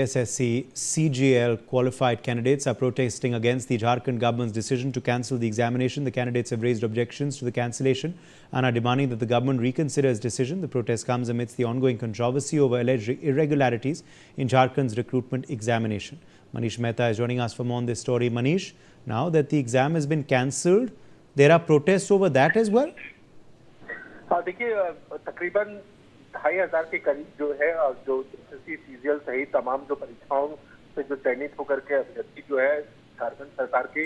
SSC CGL qualified candidates are protesting against the Jharkhand government's decision to cancel the examination. The candidates have raised objections to the cancellation and are demanding that the government reconsider its decision. The protest comes amidst the ongoing controversy over alleged irregularities in Jharkhand's recruitment examination. Manish Mehta is joining us for more on this story. Manish, now that the exam has been cancelled, there are protests over that as well? देखिए तकरीबन 2500 के करीब जो है जो SSC CGL सहित तमाम जो परीक्षाओं से जो चयनित होकर के अभ्यर्थी जो है झारखंड सरकार के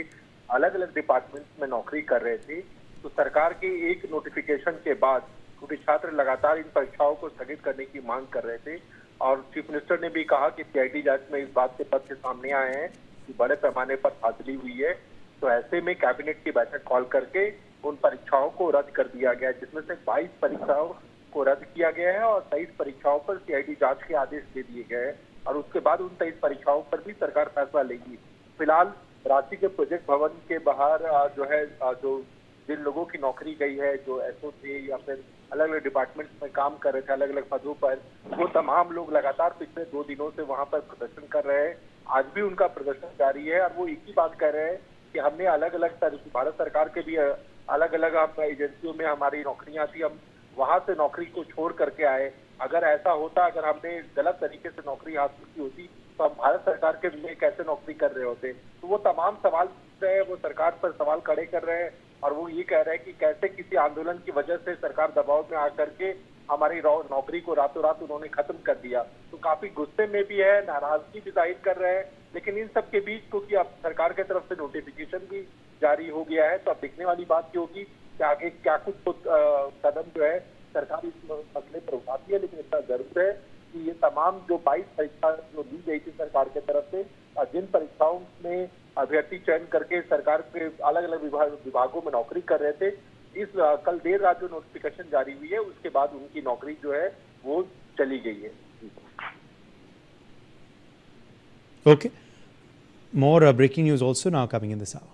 अलग अलग डिपार्टमेंट्स में नौकरी कर रहे थे, तो सरकार के एक नोटिफिकेशन के बाद क्योंकि छात्र लगातार इन परीक्षाओं को स्थगित करने की मांग कर रहे थे और चीफ मिनिस्टर ने भी कहा कि सीआईडी जांच में इस बात के तथ्य सामने आए हैं कि बड़े पैमाने पर धांधली हुई है, तो ऐसे में कैबिनेट की बैठक कॉल करके उन परीक्षाओं को रद्द कर दिया गया, जिसमें से 22 परीक्षाओं को रद्द किया गया है और 23 परीक्षाओं पर सीआईडी जांच के आदेश दे दिए गए हैं और उसके बाद उन 23 परीक्षाओं पर भी सरकार फैसला लेगी। फिलहाल रांची के प्रोजेक्ट भवन के बाहर जो है जो जिन लोगों की नौकरी गई है, जो एसओ थे या फिर अलग अलग डिपार्टमेंट्स में काम कर रहे थे अलग अलग पदों पर, वो तमाम लोग लगातार पिछले 2 दिनों से वहां पर प्रदर्शन कर रहे हैं। आज भी उनका प्रदर्शन जारी है और वो एक ही बात कह रहे हैं कि हमने अलग अलग भारत सरकार के भी अलग अलग एजेंसियों में हमारी नौकरियां थी, हम वहां से नौकरी को छोड़ करके आए। अगर ऐसा होता, अगर हमने गलत तरीके से नौकरी हासिल की होती तो हम भारत सरकार के लिए कैसे नौकरी कर रहे होते। तो वो तमाम सवाल पूछ रहे हैं, वो सरकार पर सवाल खड़े कर रहे हैं और वो ये कह रहे हैं कि कैसे किसी आंदोलन की वजह से सरकार दबाव में आकर के हमारी नौकरी को रातों रात उन्होंने खत्म कर दिया। तो काफी गुस्से में भी है, नाराजगी भी जाहिर कर रहे हैं, लेकिन इन सब के बीच क्योंकि अब सरकार की तरफ से नोटिफिकेशन भी जारी हो गया है, तो अब देखने वाली बात ये होगी कि आगे क्या कुछ कदम जो है सरकार इस मसले पर उठाती है। लेकिन इतना जरूर है कि ये तमाम जो 22 परीक्षा जो दी गई थी सरकार की तरफ से, जिन परीक्षाओं में अभ्यर्थी चयन करके सरकार के अलग अलग विभागों में नौकरी कर रहे थे, इस कल देर रात जो नोटिफिकेशन जारी हुई है उसके बाद उनकी नौकरी जो है वो चली गई है। Okay. More breaking news also now coming in this hour.